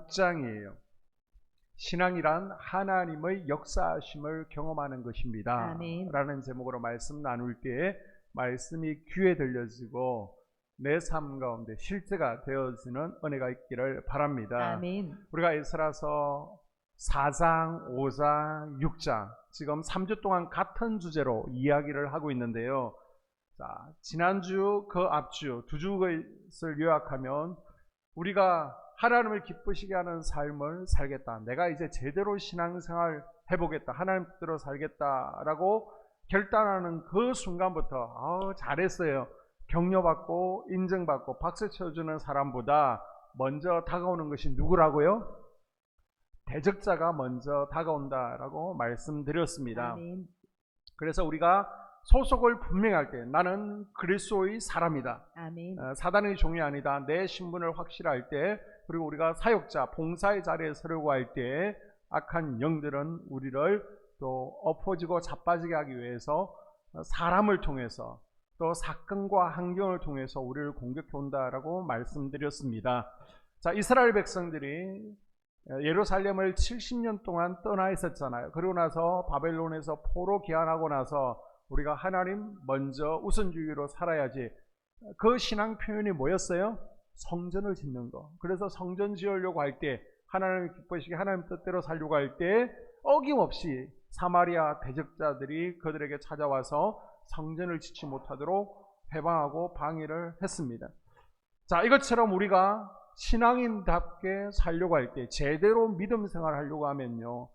6장이에요. 신앙이란 하나님의 역사하심을 경험하는 것입니다. 아멘. 라는 제목으로 말씀 나눌 때에 말씀이 귀에 들려지고 내 삶 가운데 실제가 되어지는 은혜가 있기를 바랍니다. 아멘. 우리가 에스라서 4장, 5장, 6장 지금 3주 동안 같은 주제로 이야기를 하고 있는데요. 자, 지난주 그 앞주 두 주를 요약하면 우리가 하나님을 기쁘시게 하는 삶을 살겠다. 내가 이제 제대로 신앙생활 해보겠다. 하나님 뜻대로 살겠다라고 결단하는 그 순간부터 잘했어요. 격려받고 인정받고 박수 쳐주는 사람보다 먼저 다가오는 것이 누구라고요? 대적자가 먼저 다가온다라고 말씀드렸습니다. 아멘. 그래서 우리가 소속을 분명할 때 나는 그리스도의 사람이다. 아멘. 사단의 종이 아니다. 내 신분을 확실할 때, 그리고 우리가 사역자, 봉사의 자리에 서려고 할 때 악한 영들은 우리를 또 엎어지고 자빠지게 하기 위해서 사람을 통해서 또 사건과 환경을 통해서 우리를 공격해 온다라고 말씀드렸습니다. 자, 이스라엘 백성들이 예루살렘을 70년 동안 떠나 있었잖아요. 그러고 나서 바벨론에서 포로 귀환하고 나서 우리가 하나님 먼저 우선주의로 살아야지. 그 신앙 표현이 뭐였어요? 성전을 짓는 거. 그래서 성전 지으려고 할 때, 하나님을 기쁘시게 하나님 뜻대로 살려고 할 때 어김없이 사마리아 대적자들이 그들에게 찾아와서 성전을 짓지 못하도록 해방하고 방해를 했습니다. 자, 이것처럼 우리가 신앙인답게 살려고 할 때, 제대로 믿음 생활을 하려고 하면요,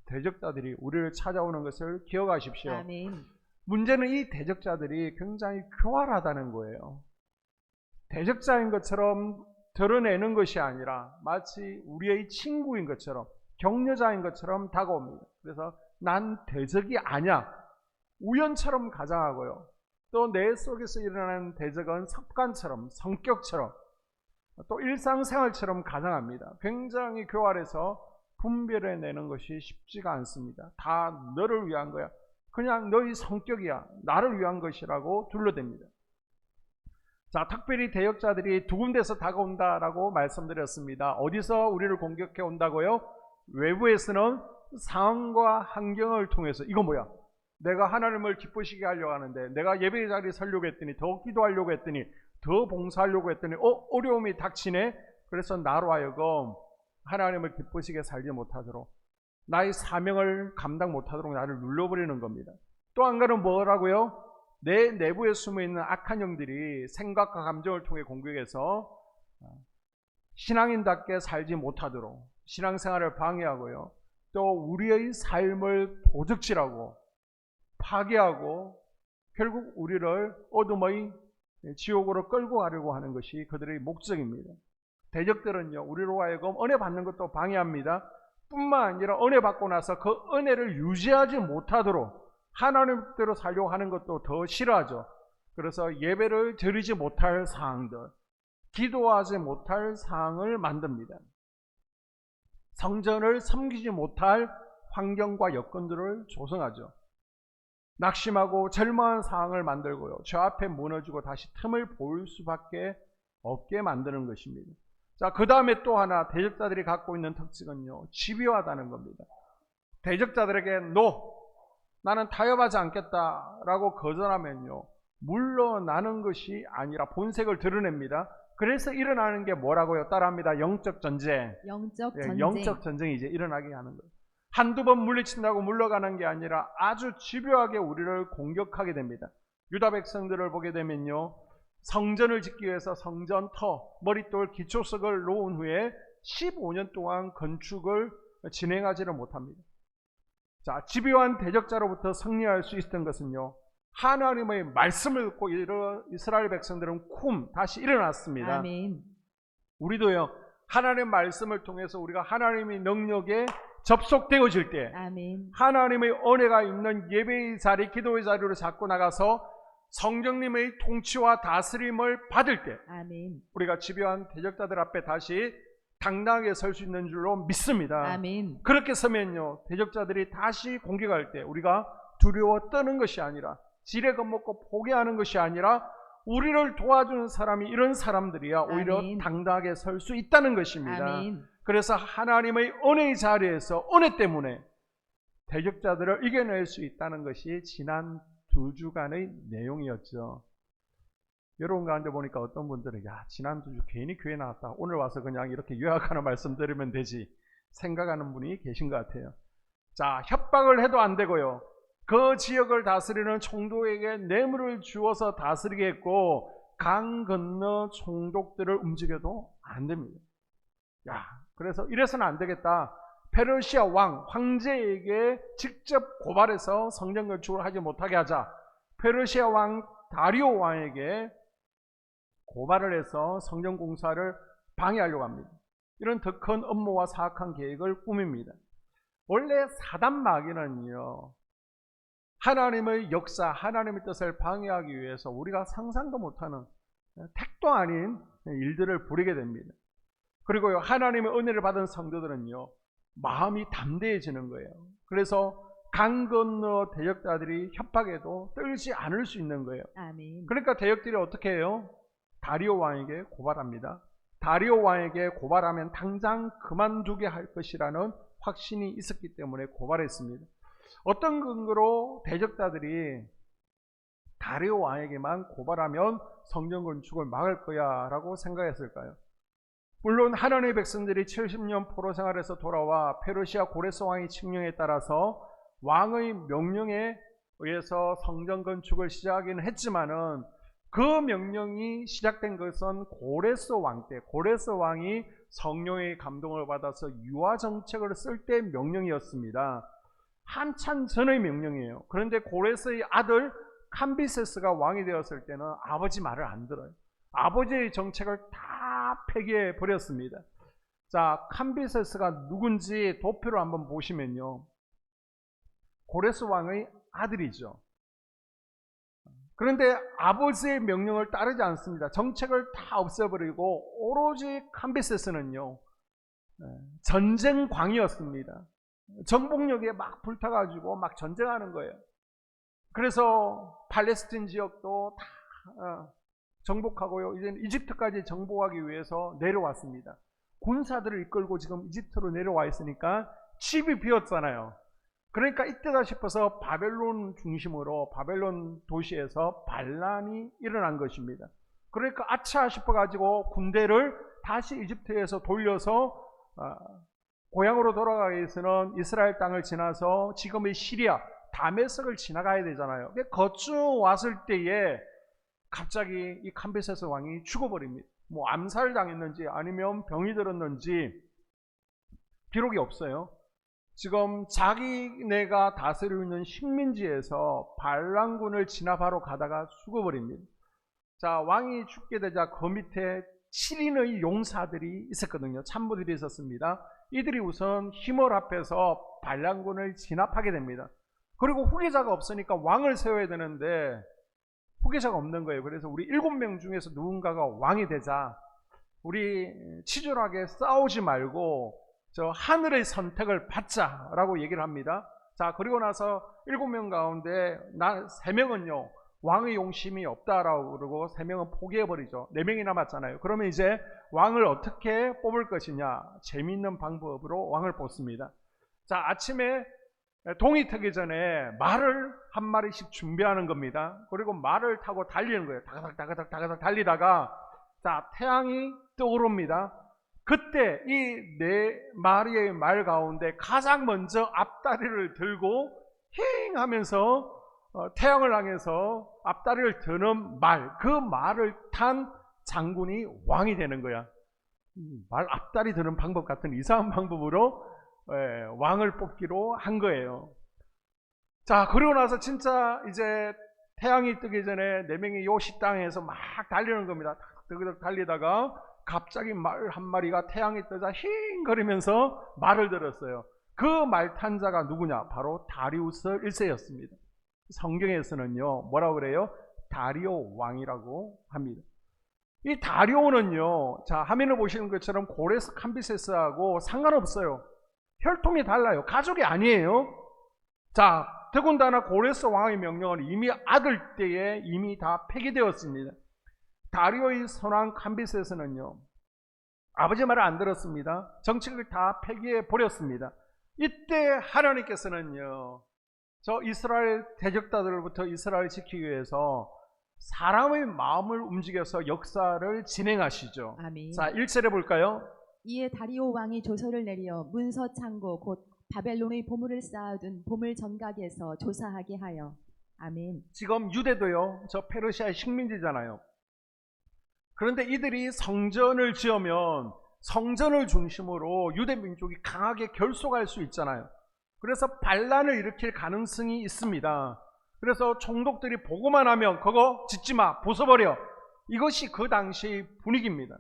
대적자들이 우리를 찾아오는 것을 기억하십시오. 아멘. 문제는 이 대적자들이 굉장히 교활하다는 거예요. 대적자인 것처럼 드러내는 것이 아니라 마치 우리의 친구인 것처럼, 격려자인 것처럼 다가옵니다. 그래서 난 대적이 아니야. 우연처럼 가장하고요. 또 내 속에서 일어나는 대적은 습관처럼, 성격처럼, 또 일상생활처럼 가장합니다. 굉장히 교활해서 분별해내는 것이 쉽지가 않습니다. 다 너를 위한 거야. 그냥 너희 성격이야. 나를 위한 것이라고 둘러댑니다. 자, 특별히 대역자들이 두 군데서 다가온다라고 말씀드렸습니다. 어디서 우리를 공격해 온다고요? 외부에서는 상황과 환경을 통해서. 이거 뭐야? 내가 하나님을 기쁘시게 하려고 하는데, 내가 예배의 자리에 서려고 했더니, 더 기도하려고 했더니, 더 봉사하려고 했더니 어려움이 닥치네. 그래서 나로 하여금 하나님을 기쁘시게 살지 못하도록, 나의 사명을 감당 못하도록 나를 눌러버리는 겁니다. 또 한 가지는 뭐라고요? 내 내부에 숨어있는 악한 영들이 생각과 감정을 통해 공격해서 신앙인답게 살지 못하도록 신앙생활을 방해하고요, 또 우리의 삶을 도적질하고 파괴하고 결국 우리를 어둠의 지옥으로 끌고 가려고 하는 것이 그들의 목적입니다. 대적들은요, 우리로 하여금 은혜 받는 것도 방해합니다. 뿐만 아니라 은혜 받고 나서 그 은혜를 유지하지 못하도록 하나님대로 살려고 하는 것도 더 싫어하죠. 그래서 예배를 드리지 못할 사항들, 기도하지 못할 사항을 만듭니다. 성전을 섬기지 못할 환경과 여건들을 조성하죠. 낙심하고 절망한 상황을 만들고요, 저 앞에 무너지고 다시 틈을 볼 수밖에 없게 만드는 것입니다. 자, 그 다음에 또 하나 대적자들이 갖고 있는 특징은요, 집요하다는 겁니다. 대적자들에게 나는 타협하지 않겠다라고 거절하면요, 물러나는 것이 아니라 본색을 드러냅니다. 그래서 일어나는 게 뭐라고요? 따라합니다. 영적 전쟁. 영적 전쟁이 이제 일어나게 하는 거예요. 한두 번 물리친다고 물러가는 게 아니라 아주 집요하게 우리를 공격하게 됩니다. 유다 백성들을 보게 되면요, 성전을 짓기 위해서 성전터, 머릿돌, 기초석을 놓은 후에 15년 동안 건축을 진행하지를 못합니다. 자, 집요한 대적자로부터 승리할 수 있었던 것은요, 하나님의 말씀을 듣고 이스라엘 백성들은 다시 일어났습니다. 아멘. 우리도요, 하나님의 말씀을 통해서 우리가 하나님의 능력에 접속되어질 때, 아멘. 하나님의 은혜가 있는 예배의 자리, 기도의 자리로 자꾸 나가서 성령님의 통치와 다스림을 받을 때, 아멘. 우리가 집요한 대적자들 앞에 다시 당당하게 설 수 있는 줄로 믿습니다. 아멘. 그렇게 서면요, 대적자들이 다시 공격할 때 우리가 두려워 떠는 것이 아니라, 지레 겁먹고 포기하는 것이 아니라, 우리를 도와주는 사람이 이런 사람들이야 오히려 아멘. 당당하게 설 수 있다는 것입니다. 아멘. 그래서 하나님의 은혜의 자리에서 은혜 때문에 대적자들을 이겨낼 수 있다는 것이 지난 2주간의 내용이었죠. 여러분 가운데 보니까 어떤 분들은 지난 2주 괜히 교회 나왔다, 오늘 와서 그냥 이렇게 요약하는 말씀 드리면 되지 생각하는 분이 계신 것 같아요. 자, 협박을 해도 안 되고요, 그 지역을 다스리는 총독에게 뇌물을 주어서 다스리게 했고, 강 건너 총독들을 움직여도 안 됩니다. 그래서 이래서는 안 되겠다. 페르시아 황제에게 직접 고발해서 성전 건축을 하지 못하게 하자. 페르시아 왕 다리오 왕에게 고발을 해서 성전 공사를 방해하려고 합니다. 이런 더 큰 음모와 사악한 계획을 꾸밉니다. 원래 사단 마귀는요, 하나님의 역사, 하나님의 뜻을 방해하기 위해서 우리가 상상도 못하는 택도 아닌 일들을 부리게 됩니다. 그리고요, 하나님의 은혜를 받은 성도들은요, 마음이 담대해지는 거예요. 그래서 강 건너 대적자들이 협박해도 떨지 않을 수 있는 거예요. 아멘. 그러니까 대적들이 어떻게 해요? 다리오 왕에게 고발합니다. 다리오 왕에게 고발하면 당장 그만두게 할 것이라는 확신이 있었기 때문에 고발했습니다. 어떤 근거로 대적자들이 다리오 왕에게만 고발하면 성전 건축을 막을 거야 라고 생각했을까요? 물론 하나님의 백성들이 70년 포로 생활에서 돌아와 페르시아 고레스 왕의 칙령에 따라서 왕의 명령에 의해서 성전 건축을 시작하기는 했지만은, 그 명령이 시작된 것은 고레스 왕 때, 고레스 왕이 성령의 감동을 받아서 유아 정책을 쓸 때 명령이었습니다. 한참 전의 명령이에요. 그런데 고레스의 아들 캄비세스가 왕이 되었을 때는 아버지 말을 안 들어요. 아버지의 정책을 다 폐기해 버렸습니다. 자, 캄비세스가 누군지 도표로 한번 보시면요, 고레스 왕의 아들이죠. 그런데 아버지의 명령을 따르지 않습니다. 정책을 다 없애버리고 오로지 캄비세스는요, 전쟁광이었습니다. 정복력에 막 불타가지고 막 전쟁하는 거예요. 그래서 팔레스틴 지역도 다 정복하고요, 이제 이집트까지 정복하기 위해서 내려왔습니다. 군사들을 이끌고 지금 이집트로 내려와 있으니까 집이 비었잖아요. 그러니까 이때다 싶어서 바벨론 중심으로 바벨론 도시에서 반란이 일어난 것입니다. 그러니까 아차 싶어가지고 군대를 다시 이집트에서 돌려서 고향으로 돌아가기 위해서는 이스라엘 땅을 지나서 지금의 시리아 다메섹을 지나가야 되잖아요. 거쳐 왔을 때에 갑자기 이 캄비세스 왕이 죽어버립니다. 뭐 암살당했는지 아니면 병이 들었는지 기록이 없어요. 지금 자기네가 다스리고 있는 식민지에서 반란군을 진압하러 가다가 죽어버립니다. 자, 왕이 죽게 되자 그 밑에 7인의 용사들이 있었거든요. 참모들이 있었습니다. 이들이 우선 히몰 앞에서 반란군을 진압하게 됩니다. 그리고 후계자가 없으니까 왕을 세워야 되는데 후계자가 없는 거예요. 그래서 우리 7명 중에서 누군가가 왕이 되자, 우리 치졸하게 싸우지 말고 저 하늘의 선택을 받자라고 얘기를 합니다. 자, 그리고 나서 7명 가운데 3명은요 왕의 용심이 없다라고 그러고 3명은 포기해버리죠. 4명이 남았잖아요. 그러면 이제 왕을 어떻게 뽑을 것이냐, 재미있는 방법으로 왕을 뽑습니다. 자, 아침에 동이 트기 전에 말을 한 마리씩 준비하는 겁니다. 그리고 말을 타고 달리는 거예요. 다가닥 달리다가 자, 태양이 떠오릅니다. 그때 이 4마리의 말 가운데 가장 먼저 앞다리를 들고 힝 하면서 태양을 향해서 앞다리를 드는 말, 그 말을 탄 장군이 왕이 되는 거야. 말 앞다리 드는 방법 같은 이상한 방법으로 왕을 뽑기로 한 거예요. 자, 그러고 나서 진짜 이제 태양이 뜨기 전에 4명이 요 식당에서 막 달리는 겁니다. 달리다가 갑자기 말 한 마리가 태양이 뜨자 힝 거리면서 말을 들었어요. 그 말 탄 자가 누구냐? 바로 다리우스 1세였습니다. 성경에서는요 뭐라고 그래요? 다리오 왕이라고 합니다. 이 다리오는요, 자, 화면을 보시는 것처럼 고레스 캄비세스하고 상관없어요. 혈통이 달라요. 가족이 아니에요. 자, 더군다나 고레스 왕의 명령은 이미 아들 때에 이미 다 폐기되었습니다. 다리오의 선왕 캄비세스는요, 아버지 말을 안 들었습니다. 정책을 다 폐기해 버렸습니다. 이때 하나님께서는요, 저 이스라엘 대적자들로부터 이스라엘을 지키기 위해서 사람의 마음을 움직여서 역사를 진행하시죠. 아멘. 자, 1절에 볼까요? 이에 다리오 왕이 조서를 내려 문서 창고 곧 바벨론의 보물을 쌓아둔 보물 정각에서 조사하게 하여. 아멘. 지금 유대도요, 저 페르시아의 식민지잖아요. 그런데 이들이 성전을 지으면 성전을 중심으로 유대 민족이 강하게 결속할 수 있잖아요. 그래서 반란을 일으킬 가능성이 있습니다. 그래서 총독들이 보고만 하면 그거 짓지 마, 부숴버려. 이것이 그 당시의 분위기입니다.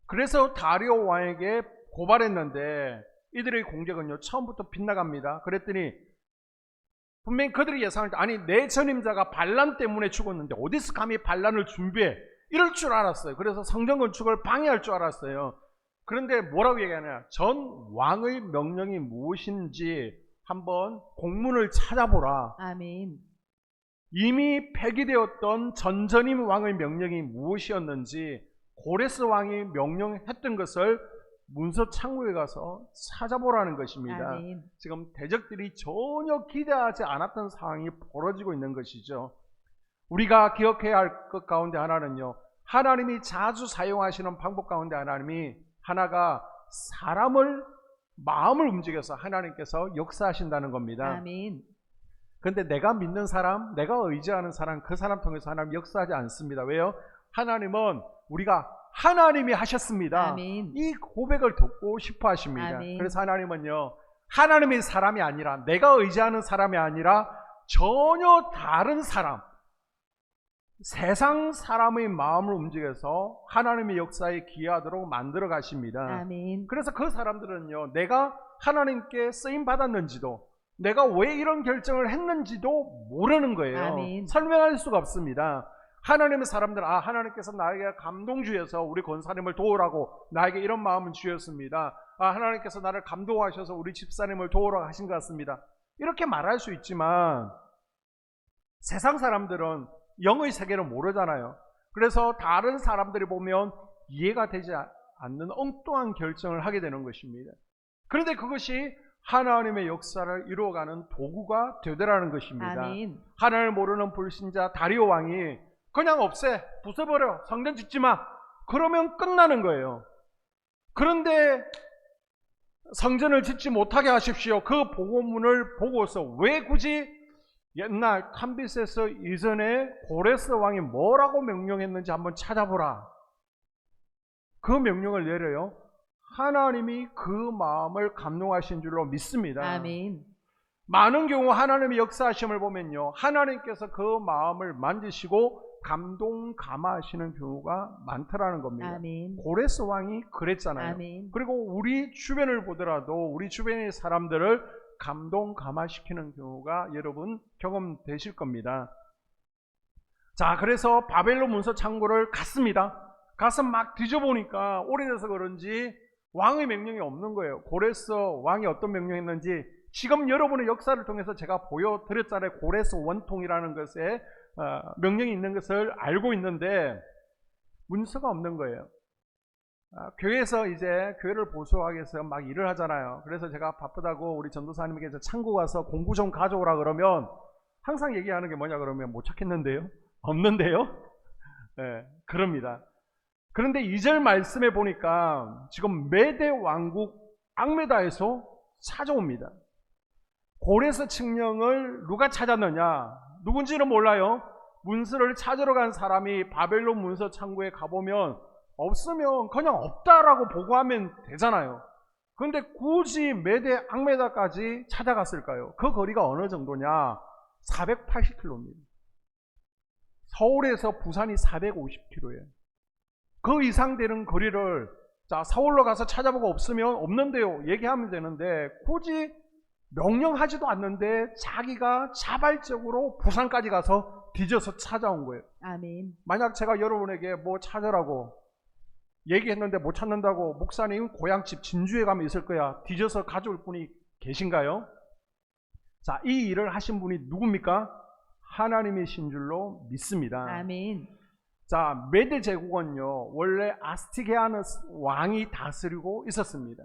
그래서 다리오 왕에게 고발했는데 이들의 공격은요, 처음부터 빗나갑니다. 그랬더니 분명히 그들이 예상할 때, 아니 내 전임자가 반란 때문에 죽었는데 어디서 감히 반란을 준비해, 이럴 줄 알았어요. 그래서 성전 건축을 방해할 줄 알았어요. 그런데 뭐라고 얘기하냐, 전 왕의 명령이 무엇인지 한번 공문을 찾아보라. 아멘. 이미 폐기되었던 전전임 왕의 명령이 무엇이었는지 고레스 왕이 명령했던 것을 문서 창고에 가서 찾아보라는 것입니다. 아멘. 지금 대적들이 전혀 기대하지 않았던 상황이 벌어지고 있는 것이죠. 우리가 기억해야 할 것 가운데 하나는요, 하나님이 자주 사용하시는 방법 가운데 하나가 사람을 마음을 움직여서 하나님께서 역사하신다는 겁니다. 아멘. 그런데 내가 믿는 사람, 내가 의지하는 사람, 그 사람 통해서 하나님 역사하지 않습니다. 왜요? 하나님은 우리가 하나님이 하셨습니다. 아멘. 이 고백을 듣고 싶어 하십니다. 아멘. 그래서 하나님은요, 하나님의 사람이 아니라, 내가 의지하는 사람이 아니라 전혀 다른 사람, 세상 사람의 마음을 움직여서 하나님의 역사에 기여하도록 만들어 가십니다. 아멘. 그래서 그 사람들은요, 내가 하나님께 쓰임 받았는지도, 내가 왜 이런 결정을 했는지도 모르는 거예요. 아멘. 설명할 수가 없습니다. 하나님의 사람들은, 아, 하나님께서 나에게 감동 주셔서 우리 권사님을 도우라고 나에게 이런 마음을 주셨습니다. 아, 하나님께서 나를 감동하셔서 우리 집사님을 도우라고 하신 것 같습니다. 이렇게 말할 수 있지만 세상 사람들은 영의 세계를 모르잖아요. 그래서 다른 사람들이 보면 이해가 되지 않는 엉뚱한 결정을 하게 되는 것입니다. 그런데 그것이 하나님의 역사를 이루어가는 도구가 되더라는 것입니다. 아멘. 하나님을 모르는 불신자 다리오 왕이 그냥 없애, 부숴버려, 성전 짓지 마, 그러면 끝나는 거예요. 그런데 성전을 짓지 못하게 하십시오. 그 보고문을 보고서 왜 굳이 옛날 캄비세스 이전에 고레스 왕이 뭐라고 명령했는지 한번 찾아보라. 그 명령을 내려요. 하나님이 그 마음을 감동하신 줄로 믿습니다. 아멘. 많은 경우 하나님의 역사하심을 보면요, 하나님께서 그 마음을 만지시고 감동 감화하시는 경우가 많더라는 겁니다. 아멘. 고레스 왕이 그랬잖아요. 아멘. 그리고 우리 주변을 보더라도 우리 주변의 사람들을 감동 감화시키는 경우가 여러분 경험되실 겁니다. 자, 그래서 바벨론 문서 창고를 갔습니다. 가서 막 뒤져보니까 오래돼서 그런지 왕의 명령이 없는 거예요. 고레스 왕이 어떤 명령했는지 지금 여러분의 역사를 통해서 제가 보여드렸잖아요. 고레스 원통이라는 것에 명령이 있는 것을 알고 있는데 문서가 없는 거예요. 교회에서 이제 교회를 보수하기 위해서 막 일을 하잖아요. 그래서 제가 바쁘다고 우리 전도사님께서 창고 가서 공부 좀 가져오라 그러면 항상 얘기하는 게 뭐냐 그러면 못 찾겠는데요? 없는데요? 네, 그럽니다. 그런데 2절 말씀에 보니까 지금 메대 왕국 악메다에서 찾아옵니다. 고레스 칙령을 누가 찾았느냐? 누군지는 몰라요. 문서를 찾으러 간 사람이 바벨론 문서 창고에 가보면 없으면 그냥 없다라고 보고하면 되잖아요. 그런데 굳이 메대 악메다까지 찾아갔을까요? 그 거리가 어느 정도냐? 480km입니다. 서울에서 부산이 450km예요. 그 이상 되는 거리를 자 서울로 가서 찾아보고 없으면 없는데요 얘기하면 되는데 굳이 명령하지도 않는데 자기가 자발적으로 부산까지 가서 뒤져서 찾아온 거예요. 아멘. 만약 제가 여러분에게 뭐 찾으라고 얘기했는데 못 찾는다고 목사님 고향집 진주에 가면 있을 거야 뒤져서 가져올 분이 계신가요? 자, 이 일을 하신 분이 누굽니까? 하나님이신 줄로 믿습니다. 아멘. 자, 메데 제국은요, 원래 아스티게아누스 왕이 다스리고 있었습니다.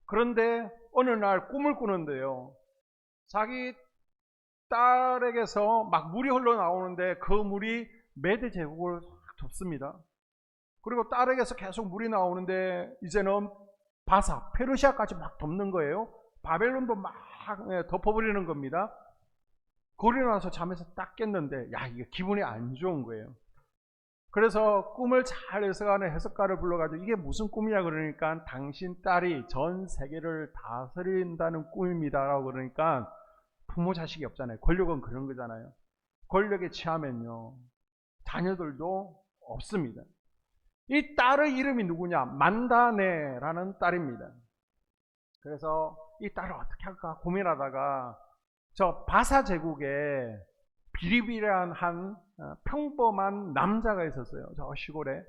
그런데 어느 날 꿈을 꾸는데요, 자기 딸에게서 막 물이 흘러나오는데 그 물이 메데 제국을 덮습니다. 그리고 딸에게서 계속 물이 나오는데 이제는 바사, 페르시아까지 막 덮는 거예요. 바벨론도 막 덮어버리는 겁니다. 그러고 나서 잠에서 딱 깼는데, 야, 이게 기분이 안 좋은 거예요. 그래서 꿈을 잘 해석하는 해석가를 불러가지고 이게 무슨 꿈이냐 그러니까, 당신 딸이 전 세계를 다스린다는 꿈입니다 라고 그러니까, 부모 자식이 없잖아요. 권력은 그런 거잖아요. 권력에 취하면요, 자녀들도 없습니다. 이 딸의 이름이 누구냐? 만다네라는 딸입니다. 그래서 이 딸을 어떻게 할까 고민하다가 저 바사 제국에 비리비리한 한 평범한 남자가 있었어요. 저 시골에.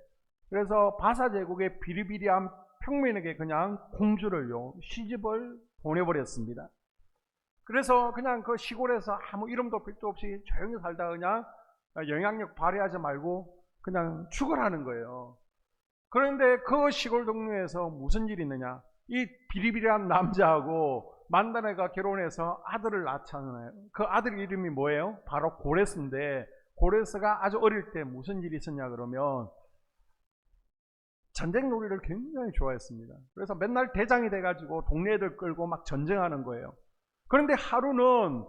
그래서 바사 제국의 비리비리한 평민에게 그냥 공주를요, 시집을 보내버렸습니다. 그래서 그냥 그 시골에서 아무 이름도 빛도 없이 조용히 살다가 그냥 영향력 발휘하지 말고 그냥 죽으라는 거예요. 그런데 그 시골 동네에서 무슨 일이 있느냐? 이 비리비리한 남자하고 만다네가 결혼해서 아들을 낳잖아요. 그 아들 이름이 뭐예요? 바로 고레스인데, 고레스가 아주 어릴 때 무슨 일이 있었냐 그러면 전쟁 놀이를 굉장히 좋아했습니다. 그래서 맨날 대장이 돼가지고 동네 애들 끌고 막 전쟁하는 거예요. 그런데 하루는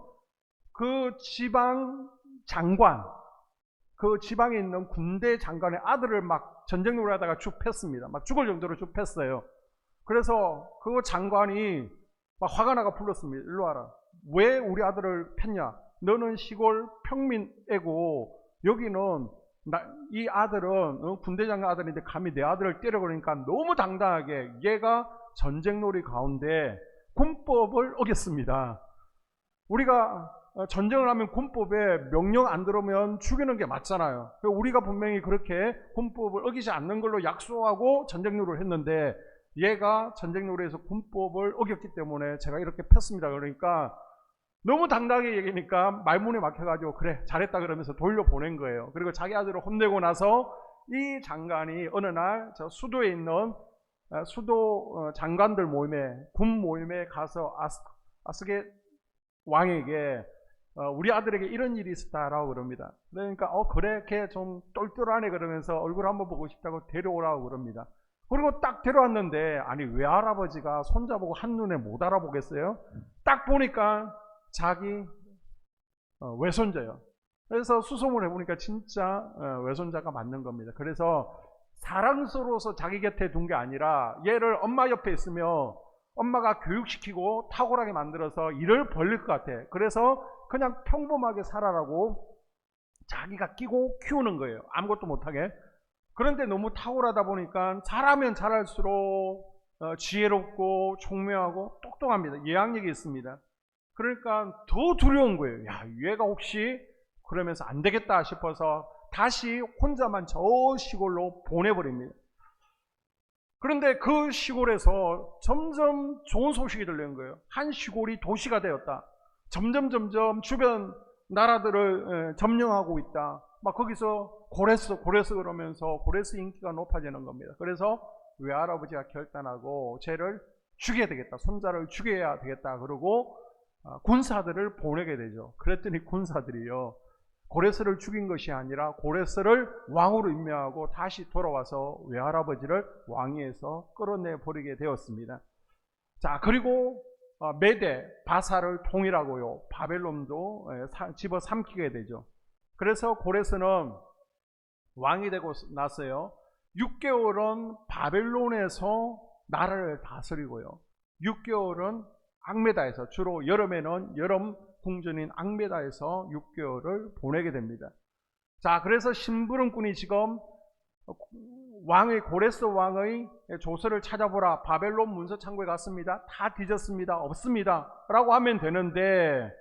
그 지방 장관, 그 지방에 있는 군대 장관의 아들을 막 전쟁 놀이 하다가 쭉 팼습니다. 막 죽을 정도로 쭉 팼어요. 그래서 그 장관이 막 화가 나가 불렀습니다. 일로 와라. 왜 우리 아들을 팼냐? 너는 시골 평민애고 여기는 이 아들은 군대 장관 아들인데 감히 내 아들을 때려 그러니까 너무 당당하게 얘가 전쟁 놀이 가운데 군법을 어겼습니다. 우리가 전쟁을 하면 군법에 명령 안 들으면 죽이는 게 맞잖아요. 우리가 분명히 그렇게 군법을 어기지 않는 걸로 약속하고 전쟁 놀이를 했는데 얘가 전쟁 놀이에서 군법을 어겼기 때문에 제가 이렇게 폈습니다. 그러니까 너무 당당하게 얘기하니까 말문에 막혀가지고 그래 잘했다 그러면서 돌려보낸 거예요. 그리고 자기 아들을 혼내고 나서 이 장관이 어느 날 저 수도에 있는 수도 장관들 모임에, 군 모임에 가서 아스게 왕에게 우리 아들에게 이런 일이 있었다라고 그럽니다. 그러니까 그래 걔 좀 똘똘하네 그러면서 얼굴 한번 보고 싶다고 데려오라고 그럽니다. 그리고 딱 데려왔는데, 아니 외할아버지가 손자보고 한눈에 못 알아보겠어요? 딱 보니까 자기 외손자예요. 그래서 수소문 해보니까 진짜 외손자가 맞는 겁니다. 그래서 사랑스러워서 자기 곁에 둔 게 아니라 얘를 엄마 옆에 있으면 엄마가 교육시키고 탁월하게 만들어서 일을 벌릴 것 같아. 그래서 그냥 평범하게 살아라고 자기가 끼고 키우는 거예요. 아무것도 못하게. 그런데 너무 탁월하다 보니까 잘하면 잘할수록 지혜롭고 총명하고 똑똑합니다. 예학력이 있습니다. 그러니까 더 두려운 거예요. 야, 얘가 혹시 그러면서 안 되겠다 싶어서 다시 혼자만 저 시골로 보내버립니다. 그런데 그 시골에서 점점 좋은 소식이 들리는 거예요. 한 시골이 도시가 되었다. 점점 주변 나라들을 점령하고 있다. 막 거기서 고레스 그러면서 고레스 인기가 높아지는 겁니다. 그래서 외할아버지가 결단하고 쟤를 죽여야 되겠다. 손자를 죽여야 되겠다. 그러고 군사들을 보내게 되죠. 그랬더니 군사들이요, 고레스를 죽인 것이 아니라 고레스를 왕으로 임명하고 다시 돌아와서 외할아버지를 왕위에서 끌어내 버리게 되었습니다. 자, 그리고 메데, 바사를 통일하고요, 바벨론도 집어삼키게 되죠. 그래서 고레스는 왕이 되고 나서요, 6개월은 바벨론에서 나라를 다스리고요, 6개월은 악메다에서, 주로 여름에는 여름 궁전인 악메다에서 6개월을 보내게 됩니다. 자, 그래서 심부름꾼이 지금 왕의, 고레스 왕의 조서를 찾아보라. 바벨론 문서창고에 갔습니다. 다 뒤졌습니다. 없습니다. 라고 하면 되는데,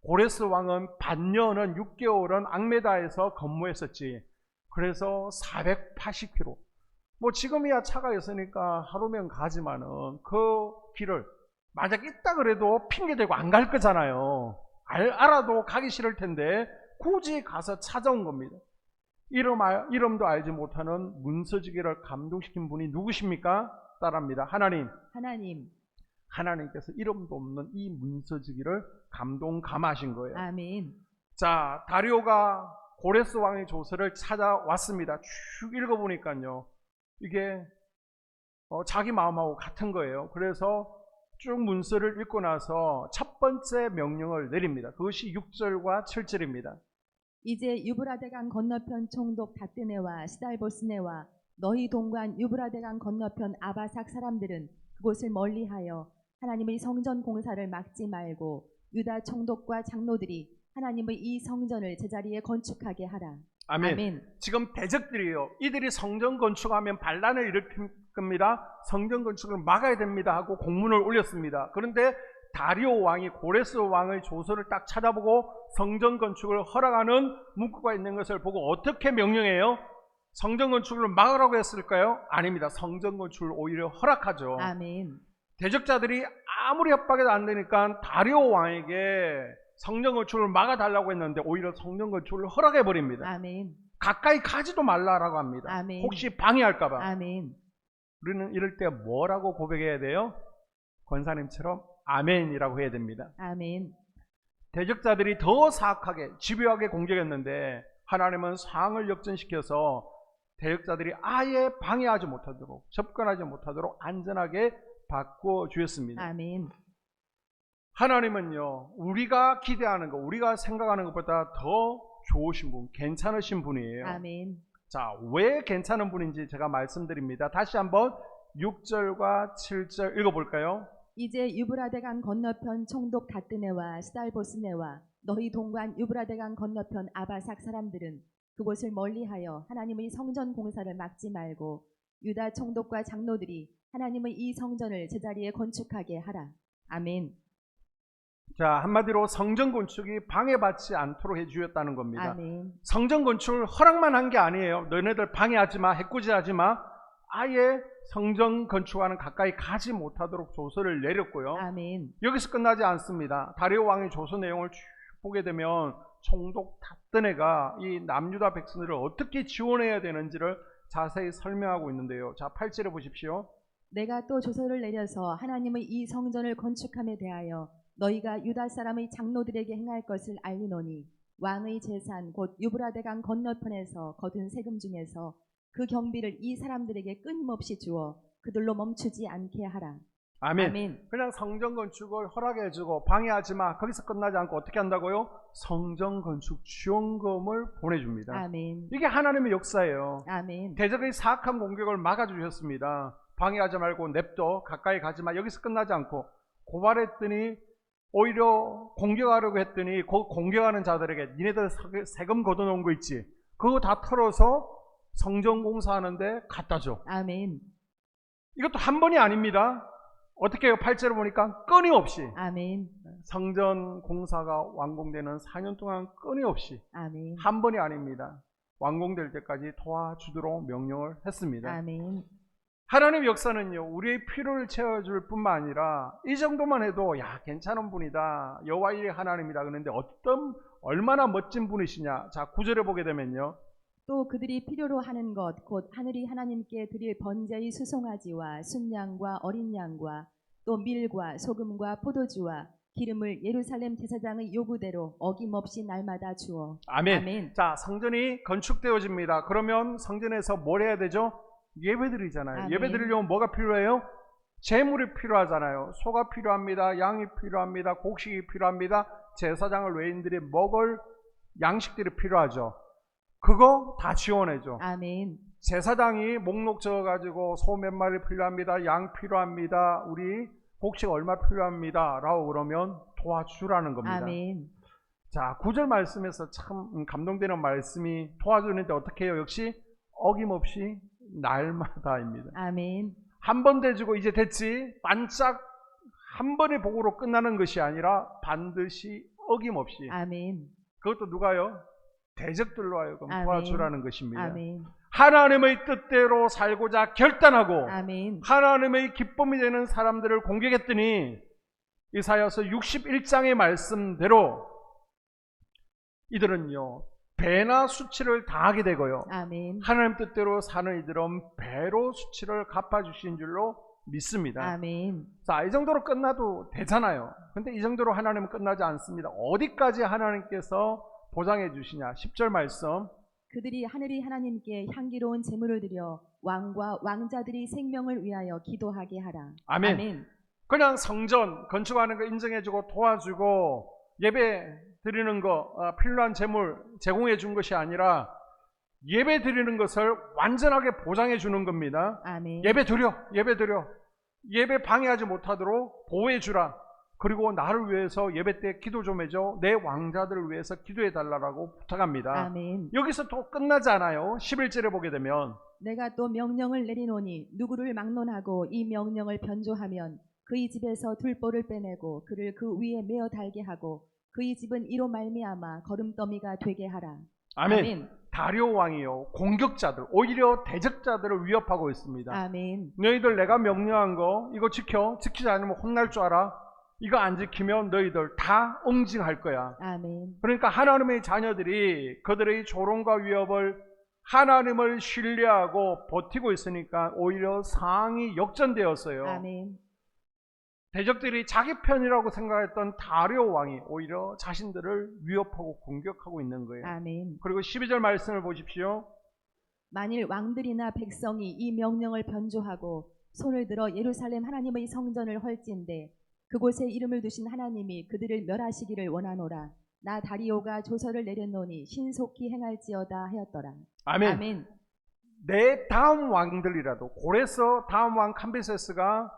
고레스 왕은 반년은 6개월은 악메다에서 근무했었지. 그래서 480km. 뭐 지금이야 차가 있으니까 하루면 가지만은 그 길을 만약 있다 그래도 핑계대고 안 갈 거잖아요. 알아도 가기 싫을 텐데 굳이 가서 찾아온 겁니다. 이름도 알지 못하는 문서지기를 감동시킨 분이 누구십니까? 따라합니다. 하나님. 하나님께서 이름도 없는 이 문서지기를 감동감하신 거예요. 아멘. 자, 다리오가 고레스 왕의 조서를 찾아왔습니다. 쭉 읽어보니까요, 이게 자기 마음하고 같은 거예요. 그래서 쭉 문서를 읽고 나서 첫 번째 명령을 내립니다. 그것이 6절과 7절입니다. 이제 유브라데강 건너편 총독 다뜨네와 스달보스네와 너희 동관 유브라데강 건너편 아바삭 사람들은 그곳을 멀리하여 하나님의 성전 공사를 막지 말고 유다 총독과 장로들이 하나님의 이 성전을 제자리에 건축하게 하라. 아멘. 아멘. 지금 대적들이요, 이들이 성전 건축하면 반란을 일으킬 겁니다. 성전 건축을 막아야 됩니다 하고 공문을 올렸습니다. 그런데 다리오 왕이 고레스 왕의 조서를 딱 찾아보고 성전 건축을 허락하는 문구가 있는 것을 보고 어떻게 명령해요? 성전 건축을 막으라고 했을까요? 아닙니다. 성전 건축을 오히려 허락하죠. 아멘. 대적자들이 아무리 협박해도 안 되니까 다리오 왕에게 성전 건축을 막아달라고 했는데 오히려 성전 건축을 허락해 버립니다. 아멘. 가까이 가지도 말라라고 합니다. 아멘. 혹시 방해할까 봐. 아멘. 우리는 이럴 때 뭐라고 고백해야 돼요? 권사님처럼 아멘이라고 해야 됩니다. 아멘. 대적자들이 더 사악하게 집요하게 공격했는데 하나님은 상황을 역전시켜서 대적자들이 아예 방해하지 못하도록, 접근하지 못하도록 안전하게 바꿔주셨습니다. 아멘. 하나님은요, 우리가 기대하는 것, 우리가 생각하는 것보다 더 좋으신 분, 괜찮으신 분이에요. 아멘. 자, 왜 괜찮은 분인지 제가 말씀드립니다. 다시 한번 6절과 7절 읽어볼까요? 이제 유브라데강 건너편 총독 다뜨네와 스달보스네와 너희 동관 유브라데강 건너편 아바삭 사람들은 그곳을 멀리하여 하나님의 성전 공사를 막지 말고 유다 총독과 장로들이 하나님의 이 성전을 제자리에 건축하게 하라. 아멘. 자, 한마디로 성전 건축이 방해받지 않도록 해주셨다는 겁니다. 아멘. 성전 건축을 허락만 한 게 아니에요. 너네들 방해하지 마, 해코지하지 마. 아예 성전 건축하는 가까이 가지 못하도록 조서를 내렸고요. 아멘. 여기서 끝나지 않습니다. 다리오 왕의 조서 내용을 쭉 보게 되면 총독 다뜨네가 이 남유다 백성들을 어떻게 지원해야 되는지를 자세히 설명하고 있는데요. 자, 8절에 보십시오. 내가 또 조서를 내려서 하나님의 이 성전을 건축함에 대하여 너희가 유다 사람의 장로들에게 행할 것을 알리노니 왕의 재산 곧 유브라데강 건너편에서 거둔 세금 중에서 그 경비를 이 사람들에게 끊임없이 주어 그들로 멈추지 않게 하라. 아멘. 아멘. 그냥 성전 건축을 허락해주고 방해하지 마. 거기서 끝나지 않고 어떻게 한다고요? 성전 건축 지원금을 보내줍니다. 아멘. 이게 하나님의 역사예요. 아멘. 대적의 사악한 공격을 막아주셨습니다. 방해하지 말고 냅둬, 가까이 가지 마. 여기서 끝나지 않고 고발했더니 오히려 공격하려고 했더니 그 공격하는 자들에게 니네들 세금 걷어놓은 거 있지? 그거 다 털어서 성전 공사하는데 갖다 줘. 아멘. 이것도 한 번이 아닙니다. 어떻게 해요? 8절을 보니까 끊임없이 아멘. 성전 공사가 완공되는 4년 동안 끊임없이 아멘. 한 번이 아닙니다. 완공될 때까지 도와주도록 명령을 했습니다. 아멘. 하나님의 역사는요, 우리의 필요를 채워줄 뿐만 아니라 이 정도만 해도 야, 괜찮은 분이다, 여호와의 하나님이다 그러는데 얼마나 멋진 분이시냐. 자, 9절에 보게 되면요, 또 그들이 필요로 하는 것 곧 하늘이 하나님께 드릴 번제의 수송아지와 순양과 어린 양과 또 밀과 소금과 포도주와 기름을 예루살렘 제사장의 요구대로 어김없이 날마다 주어. 아멘. 아멘. 자, 성전이 건축되어집니다. 그러면 성전에서 뭘 해야 되죠? 예배드리잖아요. 아멘. 예배드리려면 뭐가 필요해요? 재물이 필요하잖아요. 소가 필요합니다. 양이 필요합니다. 곡식이 필요합니다. 제사장을 외인들이 먹을 양식들이 필요하죠. 그거 다 지원해줘. 아멘. 제사장이 목록 적어가지고 소 몇 마리 필요합니다. 양 필요합니다. 우리 곡식 얼마 필요합니다. 라고 그러면 도와주라는 겁니다. 아멘. 자, 9절 말씀에서 참 감동되는 말씀이 도와주는데 어떻게 해요? 역시 어김없이 날마다입니다. 아멘. 한 번 대주고 이제 됐지, 반짝 한 번의 복으로 끝나는 것이 아니라 반드시 어김없이. 아멘. 그것도 누가요? 대적들로 하여금 아멘. 도와주라는 것입니다. 아멘. 하나님의 뜻대로 살고자 결단하고 아멘. 하나님의 기쁨이 되는 사람들을 공격했더니 이사야서 61장의 말씀대로 이들은요 배나 수치를 당하게 되고요. 아멘. 하나님 뜻대로 사는 이들은 배로 수치를 갚아주신 줄로 믿습니다. 아멘. 자, 이 정도로 끝나도 되잖아요. 근데 이 정도로 하나님은 끝나지 않습니다. 어디까지 하나님께서 보장해 주시냐? 10절 말씀. 그들이 하늘이 하나님께 향기로운 제물을 드려 왕과 왕자들이 생명을 위하여 기도하게 하라. 아멘. 그냥 성전 건축하는 거 인정해주고 도와주고 예배 드리는 거 필요한 제물 제공해 준 것이 아니라 예배 드리는 것을 완전하게 보장해 주는 겁니다. 아멘. 예배 드려 예배 방해하지 못하도록 보호해 주라. 그리고 나를 위해서 예배 때 기도 좀 해줘. 내 왕자들을 위해서 기도해 달라고 부탁합니다. 아멘. 여기서 또 끝나지 않아요. 11절에 보게 되면 내가 또 명령을 내리노니 누구를 막론하고 이 명령을 변조하면 그의 집에서 들보를 빼내고 그를 그 위에 메어 달게 하고 그의 집은 이로 말미암아 걸음더미가 되게 하라. 아멘. 다리오 왕이요 공격자들 오히려 대적자들을 위협하고 있습니다. 아멘. 너희들 내가 명령한 거 이거 지키지 않으면 혼날 줄 알아. 이거 안 지키면 너희들 다 응징할 거야. 아멘. 그러니까 하나님의 자녀들이 그들의 조롱과 위협을 하나님을 신뢰하고 버티고 있으니까 오히려 상황이 역전되었어요. 아멘. 대적들이 자기 편이라고 생각했던 다리오 왕이 오히려 자신들을 위협하고 공격하고 있는 거예요. 아멘. 그리고 12절 말씀을 보십시오. 만일 왕들이나 백성이 이 명령을 변조하고 손을 들어 예루살렘 하나님의 성전을 헐진대 그곳에 이름을 두신 하나님이 그들을 멸하시기를 원하노라. 나 다리오가 조서를 내렸노니 신속히 행할지어다 하였더라. 아멘. 아멘. 내 다음 왕들이라도 고레스 다음 왕 캄비세스가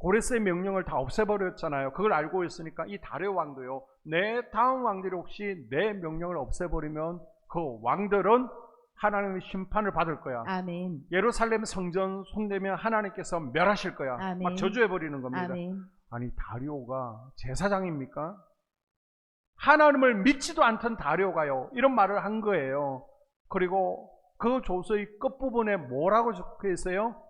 고레스의 명령을 다 없애버렸잖아요. 그걸 알고 있으니까 이 다리오 왕도요. 내 다음 왕들이 혹시 내 명령을 없애버리면 그 왕들은 하나님의 심판을 받을 거야. 아멘. 예루살렘 성전 손대면 하나님께서 멸하실 거야. 아멘. 막 저주해버리는 겁니다. 아멘. 아니 다리오가 제사장입니까? 하나님을 믿지도 않던 다리오가요. 이런 말을 한 거예요. 그리고 그 조서의 끝부분에 뭐라고 적혀 있어요?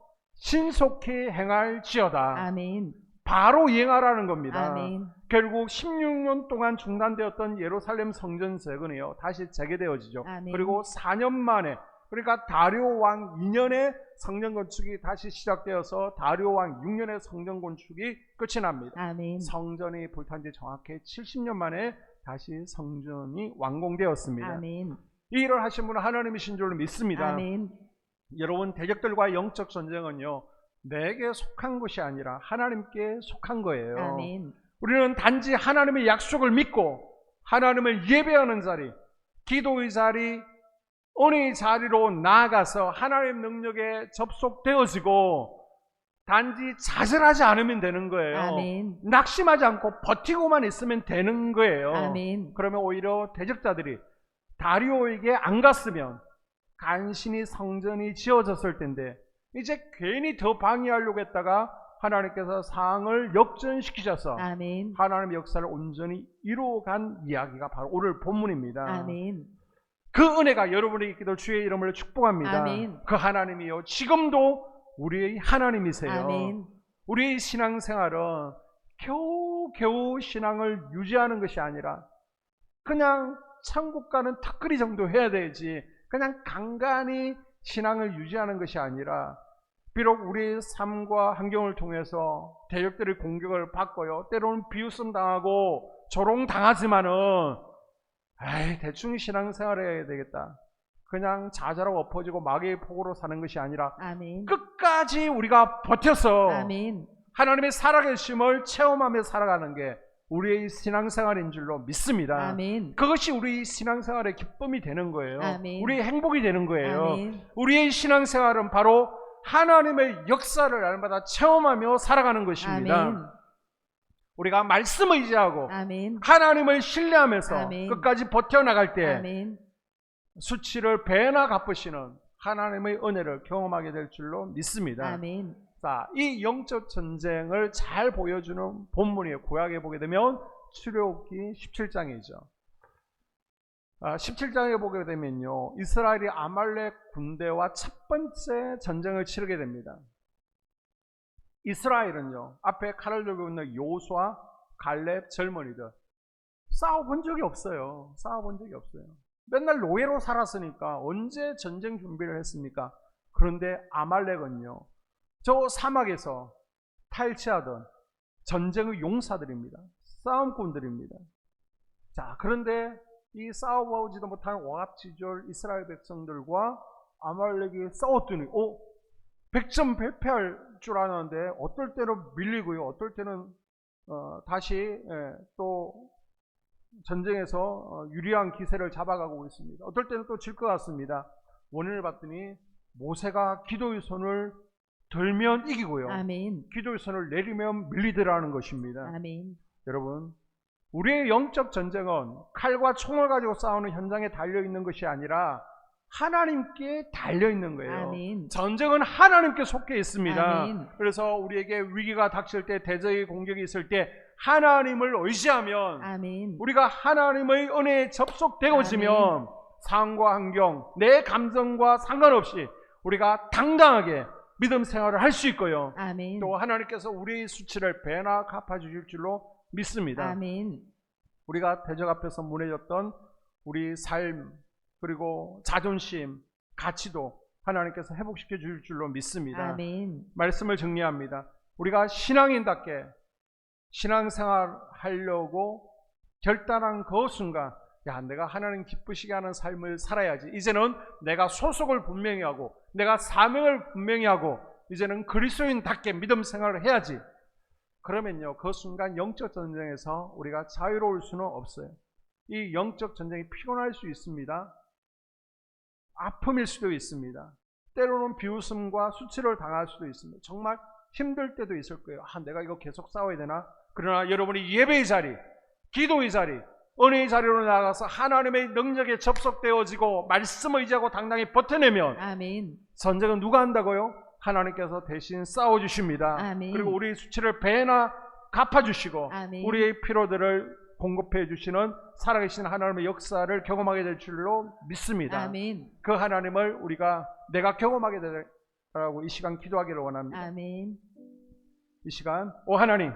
신속히 행할지어다. 아멘. 바로 이행하라는 겁니다. 아멘. 결국 16년 동안 중단되었던 예루살렘 성전 재건이요 다시 재개되어지죠. 아멘. 그리고 4년 만에 그러니까 다리오 왕 2년에 성전 건축이 다시 시작되어서 다리오 왕 6년에 성전 건축이 끝이 납니다. 아멘. 성전이 불탄 지 정확히 70년 만에 다시 성전이 완공되었습니다. 아멘. 이 일을 하신 분은 하나님이신 줄로 믿습니다. 아멘. 여러분 대적들과의 영적 전쟁은요 내게 속한 것이 아니라 하나님께 속한 거예요. 아멘. 우리는 단지 하나님의 약속을 믿고 하나님을 예배하는 자리, 기도의 자리, 은혜의 자리로 나아가서 하나님의 능력에 접속되어지고 단지 좌절하지 않으면 되는 거예요. 아멘. 낙심하지 않고 버티고만 있으면 되는 거예요. 아멘. 그러면 오히려 대적자들이 다리오에게 안 갔으면 간신히 성전이 지어졌을 텐데 이제 괜히 더 방해하려고 했다가 하나님께서 상황을 역전시키셔서 아멘. 하나님의 역사를 온전히 이루어간 이야기가 바로 오늘 본문입니다. 아멘. 그 은혜가 여러분에게 있기를 주의 이름으로 축복합니다. 아멘. 그 하나님이요 지금도 우리의 하나님이세요. 아멘. 우리의 신앙생활은 겨우겨우 신앙을 유지하는 것이 아니라 그냥 천국 가는 턱걸이 정도 해야 되지 그냥 간간히 신앙을 유지하는 것이 아니라 비록 우리의 삶과 환경을 통해서 대적들의 공격을 받고요 때로는 비웃음 당하고 조롱 당하지만은 대충 신앙생활 해야 되겠다 그냥 좌절하고 엎어지고 마귀의 폭으로 사는 것이 아니라 아멘. 끝까지 우리가 버텨서 아멘. 하나님의 살아계심을 체험하며 살아가는 게 우리의 신앙생활인 줄로 믿습니다. 아멘. 그것이 우리 신앙생활의 기쁨이 되는 거예요. 아멘. 우리의 행복이 되는 거예요. 아멘. 우리의 신앙생활은 바로 하나님의 역사를 날마다 체험하며 살아가는 것입니다. 아멘. 우리가 말씀을 의지하고 아멘. 하나님을 신뢰하면서 아멘. 끝까지 버텨나갈 때 아멘. 수치를 배나 갚으시는 하나님의 은혜를 경험하게 될 줄로 믿습니다. 아멘. 자, 이 영적 전쟁을 잘 보여주는 본문이에요. 구약에 보게 되면 출애굽기 17장이죠. 17장에 보게 되면요, 이스라엘이 아말렉 군대와 첫 번째 전쟁을 치르게 됩니다. 이스라엘은요, 앞에 칼을 들고 있는 요수아, 갈렙 젊은이들 싸워본 적이 없어요. 싸워본 적이 없어요. 맨날 노예로 살았으니까 언제 전쟁 준비를 했습니까? 그런데 아말렉은요, 저 사막에서 탈취하던 전쟁의 용사들입니다. 싸움꾼들입니다. 자, 그런데 이 싸워보지도 못한 오합지졸 이스라엘 백성들과 아말렉이 싸웠더니 100점 줄 아는데 어떨 때는 밀리고요, 어떨 때는 다시 또 전쟁에서 유리한 기세를 잡아가고 있습니다. 어떨 때는 또 질 것 같습니다. 원인을 봤더니 모세가 기도의 손을 들면 이기고요, 아멘. 기도의 손을 내리면 밀리더라는 것입니다. 아멘. 여러분, 우리의 영적 전쟁은 칼과 총을 가지고 싸우는 현장에 달려있는 것이 아니라 하나님께 달려있는 거예요. 아멘. 전쟁은 하나님께 속해 있습니다. 아멘. 그래서 우리에게 위기가 닥칠 때, 대적의 공격이 있을 때 하나님을 의지하면, 아멘. 우리가 하나님의 은혜에 접속되어지면 상황과 환경, 내 감정과 상관없이 우리가 당당하게 믿음 생활을 할 수 있고요. 아멘. 또 하나님께서 우리의 수치를 배나 갚아주실 줄로 믿습니다. 아멘. 우리가 대적 앞에서 무너졌던 우리 삶, 그리고 자존심, 가치도 하나님께서 회복시켜 주실 줄로 믿습니다. 아멘. 말씀을 정리합니다. 우리가 신앙인답게 신앙생활 하려고 결단한 그 순간, 내가 하나님 기쁘시게 하는 삶을 살아야지. 이제는 내가 소속을 분명히 하고 내가 사명을 분명히 하고 이제는 그리스도인답게 믿음 생활을 해야지. 그러면요, 그 순간 영적 전쟁에서 우리가 자유로울 수는 없어요. 이 영적 전쟁이 피곤할 수 있습니다. 아픔일 수도 있습니다. 때로는 비웃음과 수치를 당할 수도 있습니다. 정말 힘들 때도 있을 거예요. 내가 이거 계속 싸워야 되나? 그러나 여러분이 예배의 자리, 기도의 자리, 은혜의 자리로 나가서 하나님의 능력에 접속되어지고 말씀을 의지하고 당당히 버텨내면 아멘. 전쟁은 누가 한다고요? 하나님께서 대신 싸워주십니다. 아멘. 그리고 우리의 수치를 배나 갚아주시고 아멘. 우리의 필요들을 공급해 주시는 살아계신 하나님의 역사를 경험하게 될 줄로 믿습니다. 아멘. 그 하나님을 내가 경험하게 되라고 이 시간 기도하기를 원합니다. 아멘. 이 시간 하나님,